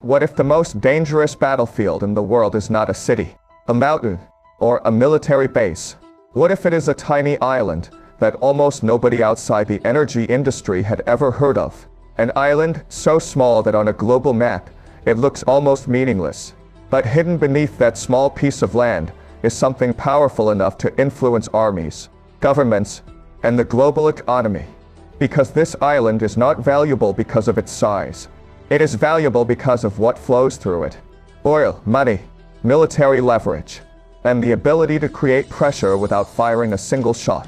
What if the most dangerous battlefield in the world is not a city, a mountain, or a military base? What if it is a tiny island that almost nobody outside the energy industry had ever heard of? An island so small that on a global map, it looks almost meaningless. But hidden beneath that small piece of land is something powerful enough to influence armies, governments, and the global economy. Because this island is not valuable because of its size. It is valuable because of what flows through it. Oil, money, military leverage, and the ability to create pressure without firing a single shot.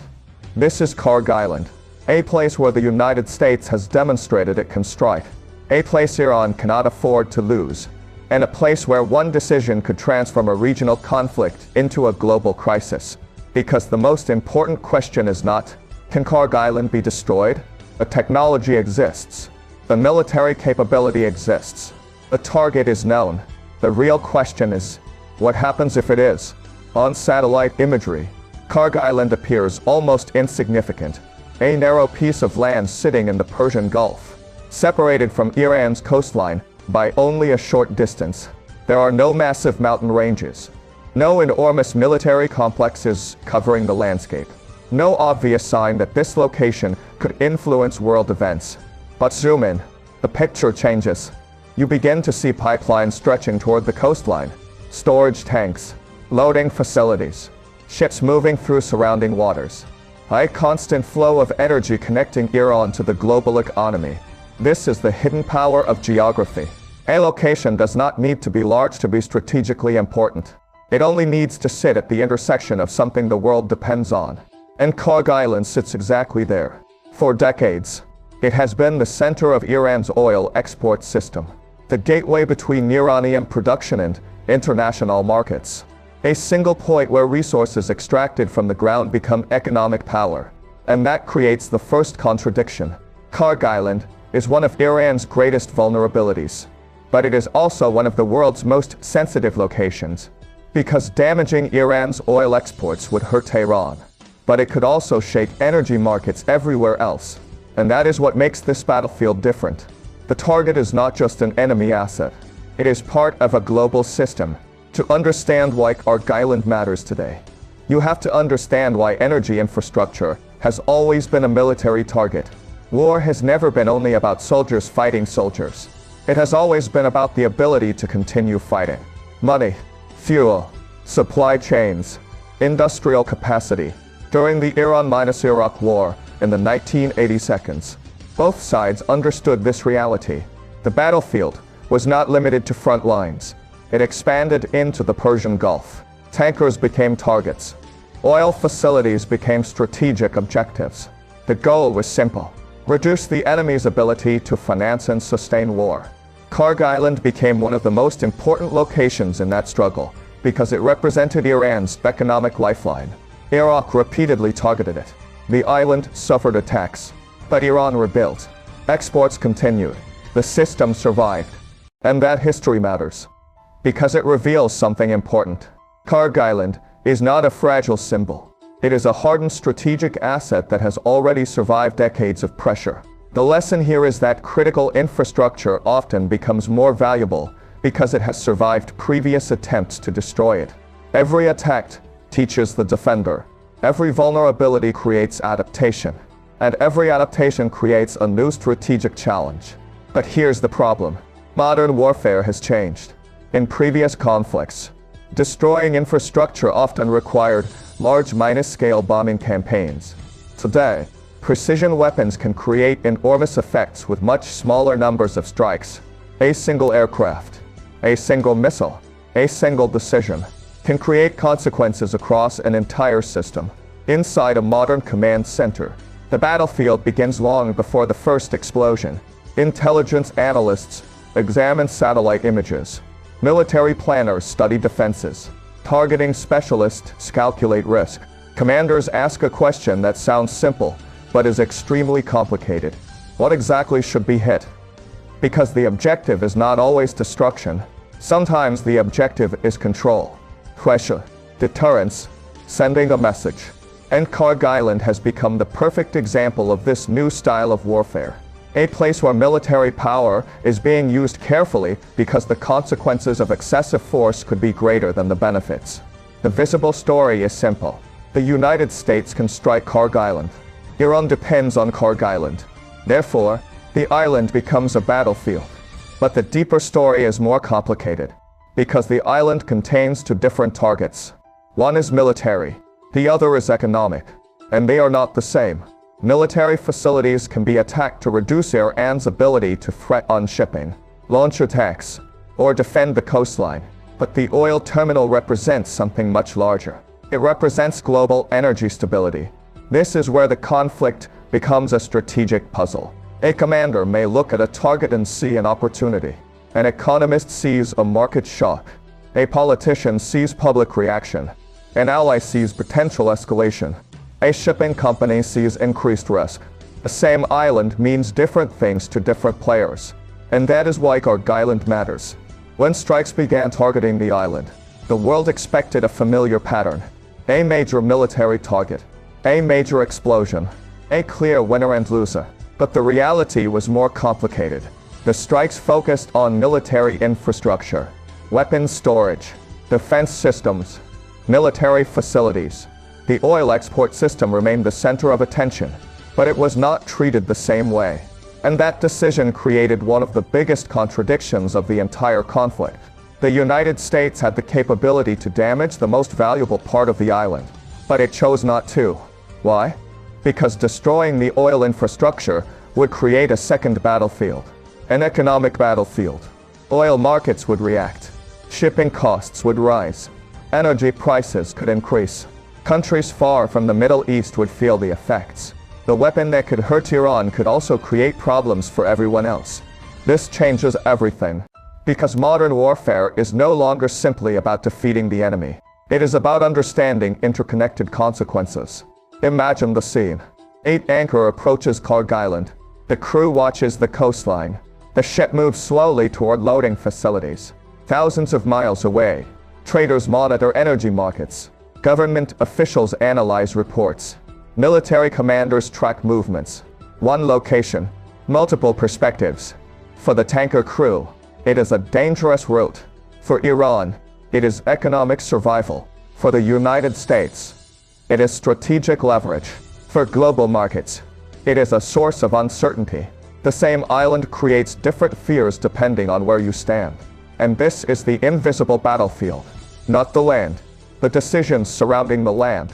This is Kharg Island, a place where the United States has demonstrated it can strike, a place Iran cannot afford to lose, and a place where one decision could transform a regional conflict into a global crisis. Because the most important question is not, can Kharg Island be destroyed? The technology exists. The military capability exists. The target is known. The real question is, what happens if it is? On satellite imagery, Kharg Island appears almost insignificant, a narrow piece of land sitting in the Persian Gulf, separated from Iran's coastline by only a short distance. There are no massive mountain ranges, no enormous military complexes covering the landscape, no obvious sign that this location could influence world events. But zoom in, the picture changes. You begin to see pipelines stretching toward the coastline, storage tanks, loading facilities, ships moving through surrounding waters. A constant flow of energy connecting Iran to the global economy. This is the hidden power of geography. A location does not need to be large to be strategically important. It only needs to sit at the intersection of something the world depends on. And Kharg Island sits exactly there. For decades, it has been the center of Iran's oil export system, the gateway between Iranian production and international markets. A single point where resources extracted from the ground become economic power. And that creates the first contradiction. Kharg Island is one of Iran's greatest vulnerabilities. But it is also one of the world's most sensitive locations. Because damaging Iran's oil exports would hurt Tehran. But it could also shake energy markets everywhere else. And that is what makes this battlefield different. The target is not just an enemy asset. It is part of a global system. To understand why Kharg Island matters today, you have to understand why energy infrastructure has always been a military target. War has never been only about soldiers fighting soldiers. It has always been about the ability to continue fighting. Money, fuel, supply chains, industrial capacity. During the Iran-Iraq War in the 1980s, both sides understood this reality. The battlefield was not limited to front lines. It expanded into the Persian Gulf. Tankers became targets. Oil facilities became strategic objectives. The goal was simple: reduce the enemy's ability to finance and sustain war. Kharg Island became one of the most important locations in that struggle because it represented Iran's economic lifeline. Iraq repeatedly targeted it. The island suffered attacks, but Iran rebuilt. Exports continued. The system survived. And that history matters, because it reveals something important. Kharg Island is not a fragile symbol. It is a hardened strategic asset that has already survived decades of pressure. The lesson here is that critical infrastructure often becomes more valuable because it has survived previous attempts to destroy it. Every attack teaches the defender. Every vulnerability creates adaptation. And every adaptation creates a new strategic challenge. But here's the problem. Modern warfare has changed. In previous conflicts, destroying infrastructure often required large minus-scale bombing campaigns. Today, precision weapons can create enormous effects with much smaller numbers of strikes. A single aircraft, a single missile, a single decision can create consequences across an entire system. Inside a modern command center, the battlefield begins long before the first explosion. Intelligence analysts examine satellite images. Military planners study defenses. Targeting specialists calculate risk. Commanders ask a question that sounds simple, but is extremely complicated. What exactly should be hit? Because the objective is not always destruction. Sometimes the objective is control, pressure, deterrence, sending a message. And Kharg Island has become the perfect example of this new style of warfare. A place where military power is being used carefully because the consequences of excessive force could be greater than the benefits. The visible story is simple. The United States can strike Karg Island. Iran depends on Karg Island. Therefore, the island becomes a battlefield. But the deeper story is more complicated, because the island contains two different targets. One is military, the other is economic, and they are not the same. Military facilities can be attacked to reduce Iran's ability to threat on shipping, launch attacks, or defend the coastline. But the oil terminal represents something much larger. It represents global energy stability. This is where the conflict becomes a strategic puzzle. A commander may look at a target and see an opportunity. An economist sees a market shock. A politician sees public reaction. An ally sees potential escalation. A shipping company sees increased risk. The same island means different things to different players. And that is why Karg Island matters. When strikes began targeting the island, the world expected a familiar pattern. A major military target. A major explosion. A clear winner and loser. But the reality was more complicated. The strikes focused on military infrastructure, weapons storage, defense systems, military facilities. The oil export system remained the center of attention, but it was not treated the same way. And that decision created one of the biggest contradictions of the entire conflict. The United States had the capability to damage the most valuable part of the island, but it chose not to. Why? Because destroying the oil infrastructure would create a second battlefield, an economic battlefield. Oil markets would react. Shipping costs would rise. Energy prices could increase. Countries far from the Middle East would feel the effects. The weapon that could hurt Iran could also create problems for everyone else. This changes everything. Because modern warfare is no longer simply about defeating the enemy. It is about understanding interconnected consequences. Imagine the scene. 8 anchor approaches Karg Island. The crew watches the coastline. The ship moves slowly toward loading facilities. Thousands of miles away, traders monitor energy markets. Government officials analyze reports. Military commanders track movements. One location, multiple perspectives. For the tanker crew, it is a dangerous route. For Iran, it is economic survival. For the United States, it is strategic leverage. For global markets, it is a source of uncertainty. The same island creates different fears depending on where you stand. And this is the invisible battlefield, not the land. The decisions surrounding the land.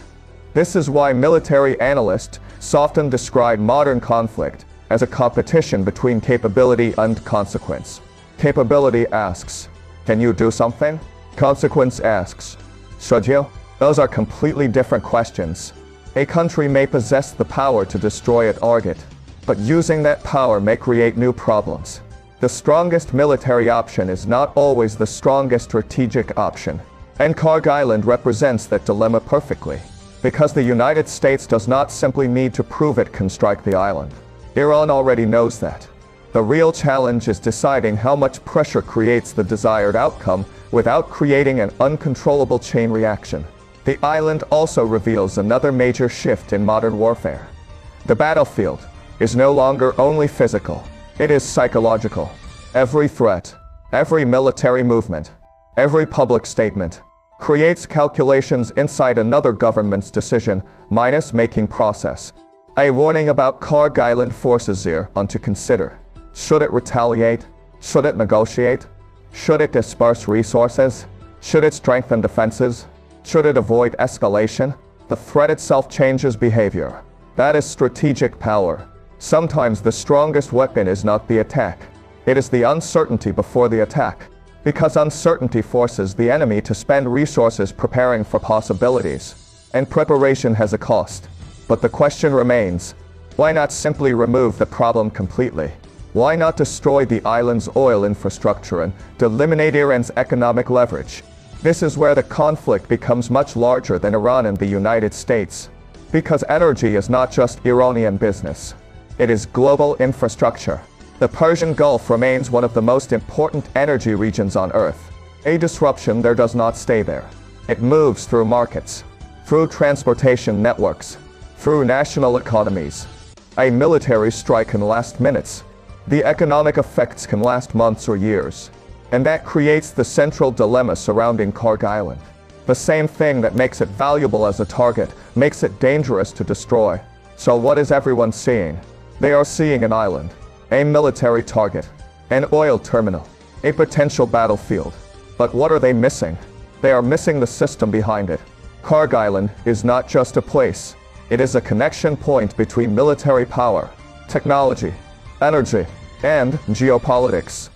This is why military analysts often describe modern conflict as a competition between capability and consequence. Capability asks, can you do something? Consequence asks, should you? Those are completely different questions. A country may possess the power to destroy a target, but using that power may create new problems. The strongest military option is not always the strongest strategic option. And Karg Island represents that dilemma perfectly. Because the United States does not simply need to prove it can strike the island. Iran already knows that. The real challenge is deciding how much pressure creates the desired outcome without creating an uncontrollable chain reaction. The island also reveals another major shift in modern warfare. The battlefield is no longer only physical, it is psychological. Every threat, every military movement, every public statement creates calculations inside another government's decision-making process. A warning about Karg Island forces Iran to consider. Should it retaliate? Should it negotiate? Should it disperse resources? Should it strengthen defenses? Should it avoid escalation? The threat itself changes behavior. That is strategic power. Sometimes the strongest weapon is not the attack. It is the uncertainty before the attack. Because uncertainty forces the enemy to spend resources preparing for possibilities. And preparation has a cost. But the question remains, why not simply remove the problem completely? Why not destroy the island's oil infrastructure and eliminate Iran's economic leverage? This is where the conflict becomes much larger than Iran and the United States. Because energy is not just Iranian business. It is global infrastructure. The Persian Gulf remains one of the most important energy regions on Earth. A disruption there does not stay there. It moves through markets, through transportation networks, through national economies. A military strike can last minutes. The economic effects can last months or years. And that creates the central dilemma surrounding Karg Island. The same thing that makes it valuable as a target makes it dangerous to destroy. So what is everyone seeing? They are seeing an island, a military target, an oil terminal, a potential battlefield. But what are they missing? They are missing the system behind it. Karg Island is not just a place. It is a connection point between military power, technology, energy, and geopolitics.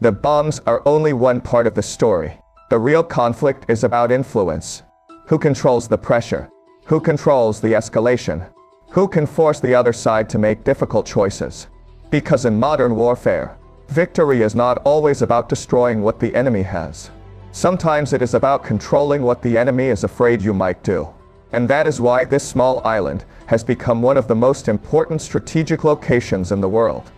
The bombs are only one part of the story. The real conflict is about influence. Who controls the pressure? Who controls the escalation? Who can force the other side to make difficult choices? Because in modern warfare, victory is not always about destroying what the enemy has. Sometimes it is about controlling what the enemy is afraid you might do. And that is why this small island has become one of the most important strategic locations in the world.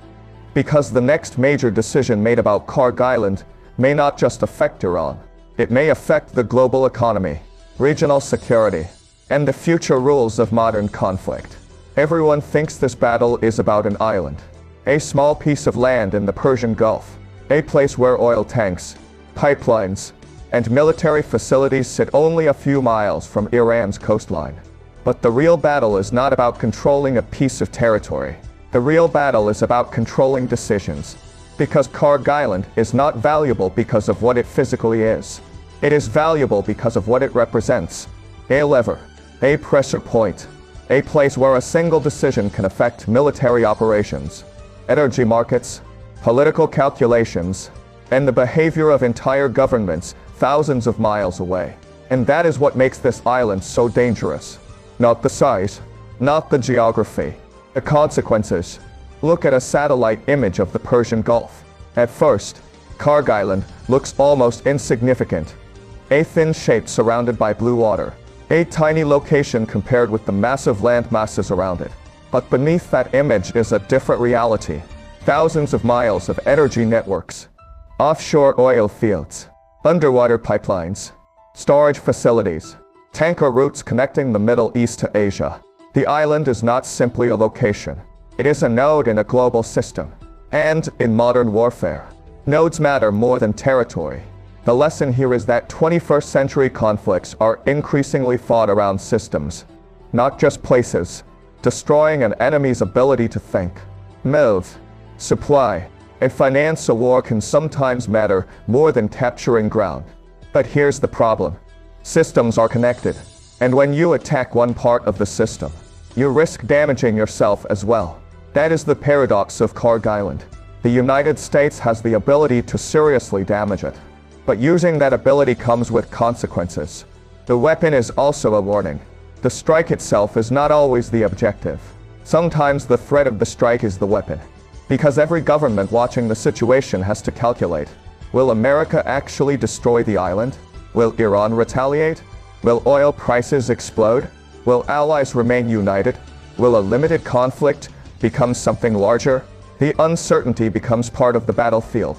Because the next major decision made about Karg Island may not just affect Iran. It may affect the global economy, regional security, and the future rules of modern conflict. Everyone thinks this battle is about an island, a small piece of land in the Persian Gulf, a place where oil tanks, pipelines, and military facilities sit only a few miles from Iran's coastline. But the real battle is not about controlling a piece of territory. The real battle is about controlling decisions. Because Karg Island is not valuable because of what it physically is. It is valuable because of what it represents. A lever, a pressure point, a place where a single decision can affect military operations, energy markets, political calculations, and the behavior of entire governments thousands of miles away. And that is what makes this island so dangerous. Not the size, not the geography, the consequences. Look at a satellite image of the Persian Gulf. At first, Karg Island looks almost insignificant. A thin shape surrounded by blue water. A tiny location compared with the massive land masses around it. But beneath that image is a different reality. Thousands of miles of energy networks, offshore oil fields, underwater pipelines, storage facilities, tanker routes connecting the Middle East to Asia. The island is not simply a location. It is a node in a global system. And in modern warfare, nodes matter more than territory. The lesson here is that 21st century conflicts are increasingly fought around systems, not just places. Destroying an enemy's ability to think, move, supply, and finance a war can sometimes matter more than capturing ground. But here's the problem. Systems are connected. And when you attack one part of the system, you risk damaging yourself as well. That is the paradox of Karg Island. The United States has the ability to seriously damage it. But using that ability comes with consequences. The weapon is also a warning. The strike itself is not always the objective. Sometimes the threat of the strike is the weapon. Because every government watching the situation has to calculate. Will America actually destroy the island? Will Iran retaliate? Will oil prices explode? Will allies remain united? Will a limited conflict become something larger? The uncertainty becomes part of the battlefield.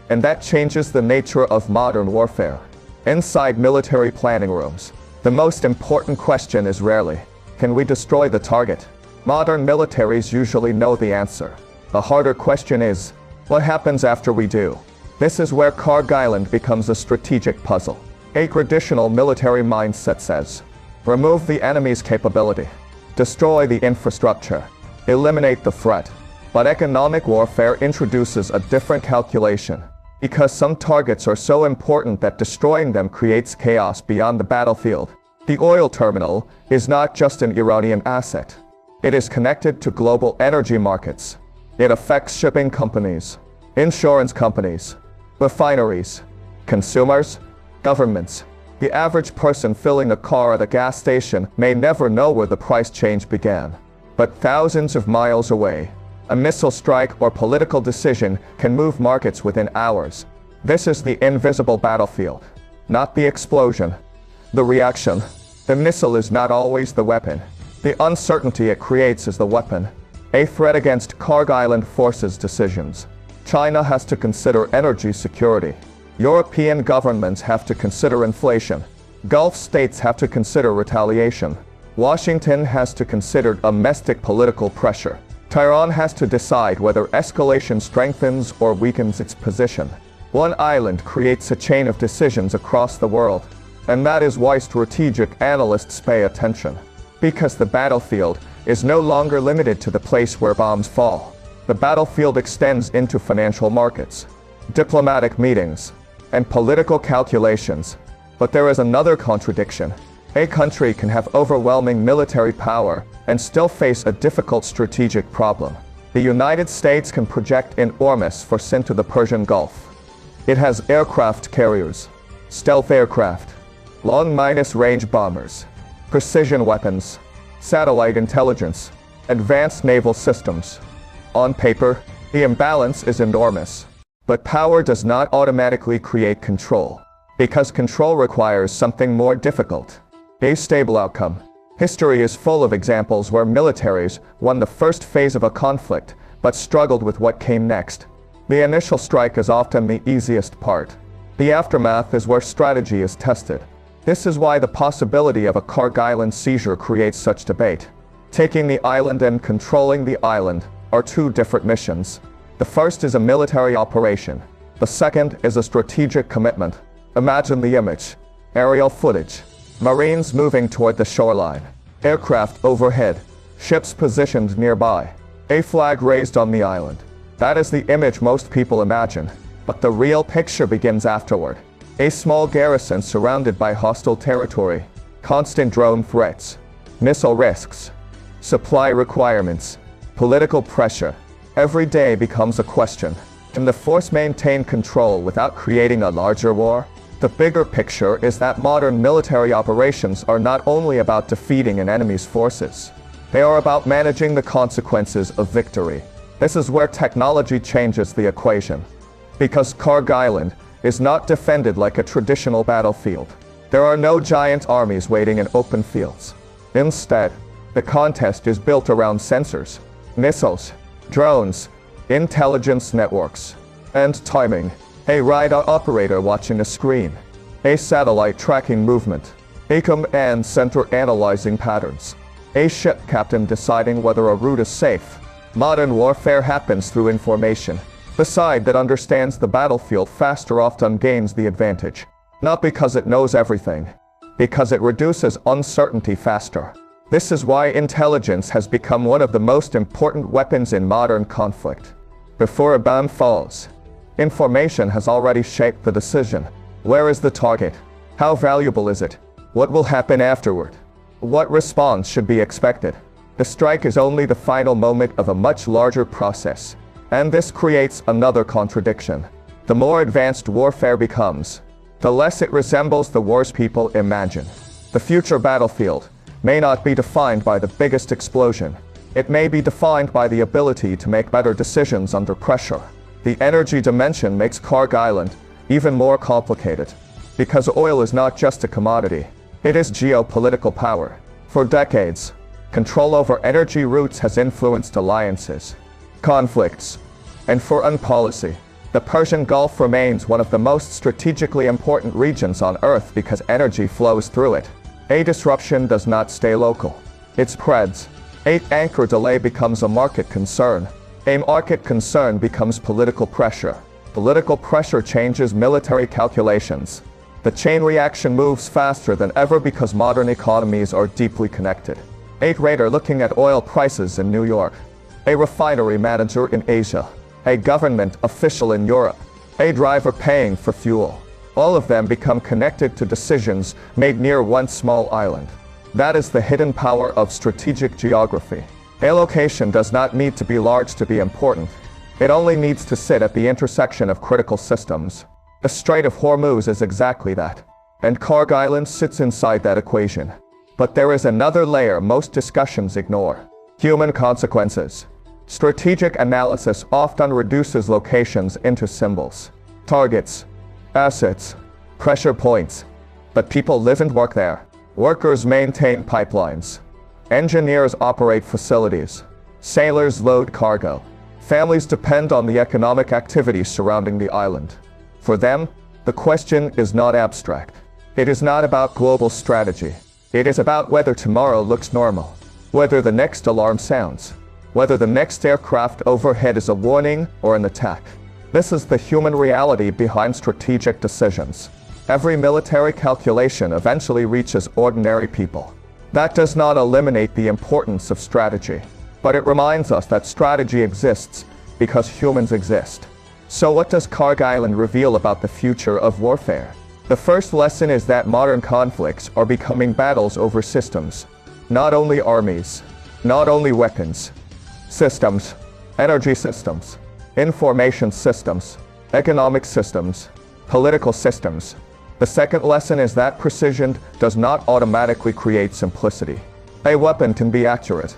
And that changes the nature of modern warfare. Inside military planning rooms, the most important question is rarely, can we destroy the target? Modern militaries usually know the answer. The harder question is, what happens after we do? This is where Karg Island becomes a strategic puzzle. A traditional military mindset says, remove the enemy's capability, destroy the infrastructure, eliminate the threat. But economic warfare introduces a different calculation. Because some targets are so important that destroying them creates chaos beyond the battlefield. The oil terminal is not just an Iranian asset. It is connected to global energy markets. It affects shipping companies, insurance companies, refineries, consumers, governments. The average person filling a car at a gas station may never know where the price change began. But thousands of miles away, a missile strike or political decision can move markets within hours. This is the invisible battlefield, not the explosion, the reaction. The missile is not always the weapon. The uncertainty it creates is the weapon. A threat against Karg Island forces decisions. China has to consider energy security. European governments have to consider inflation. Gulf states have to consider retaliation. Washington has to consider domestic political pressure. Tehran has to decide whether escalation strengthens or weakens its position. One island creates a chain of decisions across the world, and that is why strategic analysts pay attention. Because the battlefield is no longer limited to the place where bombs fall. The battlefield extends into financial markets, diplomatic meetings, and political calculations. But there is another contradiction. A country can have overwhelming military power and still face a difficult strategic problem. The United States can project enormous force into the Persian Gulf. It has aircraft carriers, stealth aircraft, long-range bombers, precision weapons, satellite intelligence, advanced naval systems. On paper, the imbalance is enormous. But power does not automatically create control, because control requires something more difficult: a stable outcome. History is full of examples where militaries won the first phase of a conflict, but struggled with what came next. The initial strike is often the easiest part. The aftermath is where strategy is tested. This is why the possibility of a Karg Island seizure creates such debate. Taking the island and controlling the island are two different missions. The first is a military operation. The second is a strategic commitment. Imagine the image. Aerial footage. Marines moving toward the shoreline. Aircraft overhead. Ships positioned nearby. A flag raised on the island. That is the image most people imagine. But the real picture begins afterward. A small garrison surrounded by hostile territory. Constant drone threats. Missile risks. Supply requirements. Political pressure. Every day becomes a question. Can the force maintain control without creating a larger war? The bigger picture is that modern military operations are not only about defeating an enemy's forces. They are about managing the consequences of victory. This is where technology changes the equation. Because Karg Island is not defended like a traditional battlefield. There are no giant armies waiting in open fields. Instead, the contest is built around sensors, missiles, drones, intelligence networks, and timing. A radar operator watching a screen. A satellite tracking movement. A command center analyzing patterns. A ship captain deciding whether a route is safe. Modern warfare happens through information. The side that understands the battlefield faster often gains the advantage. Not because it knows everything, because it reduces uncertainty faster. This is why intelligence has become one of the most important weapons in modern conflict. Before a bomb falls, information has already shaped the decision. Where is the target? How valuable is it? What will happen afterward? What response should be expected? The strike is only the final moment of a much larger process. And this creates another contradiction. The more advanced warfare becomes, the less it resembles the wars people imagine. The future battlefield may not be defined by the biggest explosion. It may be defined by the ability to make better decisions under pressure. The energy dimension makes Karg Island even more complicated. Because oil is not just a commodity, it is geopolitical power. For decades, control over energy routes has influenced alliances, conflicts, and foreign policy. The Persian Gulf remains one of the most strategically important regions on Earth because energy flows through it. A disruption does not stay local. It spreads. An anchor delay becomes a market concern. A market concern becomes political pressure. Political pressure changes military calculations. The chain reaction moves faster than ever because modern economies are deeply connected. A trader looking at oil prices in New York. A refinery manager in Asia. A government official in Europe. A driver paying for fuel. All of them become connected to decisions made near one small island. That is the hidden power of strategic geography. A location does not need to be large to be important. It only needs to sit at the intersection of critical systems. The Strait of Hormuz is exactly that. And Karg Island sits inside that equation. But there is another layer most discussions ignore. Human consequences. Strategic analysis often reduces locations into symbols, targets, assets, pressure points. But people live and work there. Workers maintain pipelines. Engineers operate facilities. Sailors load cargo. Families depend on the economic activities surrounding the island. For them, the question is not abstract. It is not about global strategy. It is about whether tomorrow looks normal, whether the next alarm sounds, whether the next aircraft overhead is a warning or an attack. This is the human reality behind strategic decisions. Every military calculation eventually reaches ordinary people. That does not eliminate the importance of strategy, but it reminds us that strategy exists because humans exist. So what does Kharg Island reveal about the future of warfare? The first lesson is that modern conflicts are becoming battles over systems. Not only armies, not only weapons, systems, energy systems, information systems, economic systems, political systems. The second lesson is that precision does not automatically create simplicity. A weapon can be accurate.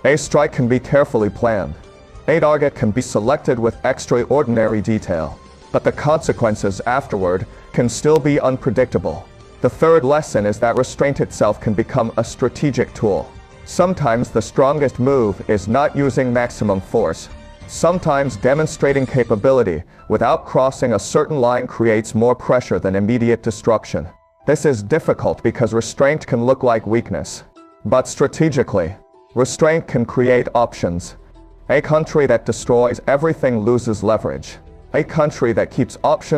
A strike can be carefully planned. A target can be selected with extraordinary detail. But the consequences afterward can still be unpredictable. The third lesson is that restraint itself can become a strategic tool. Sometimes the strongest move is not using maximum force. Sometimes demonstrating capability without crossing a certain line creates more pressure than immediate destruction. This is difficult because restraint can look like weakness. But strategically, restraint can create options. A country that destroys everything loses leverage. A country that keeps options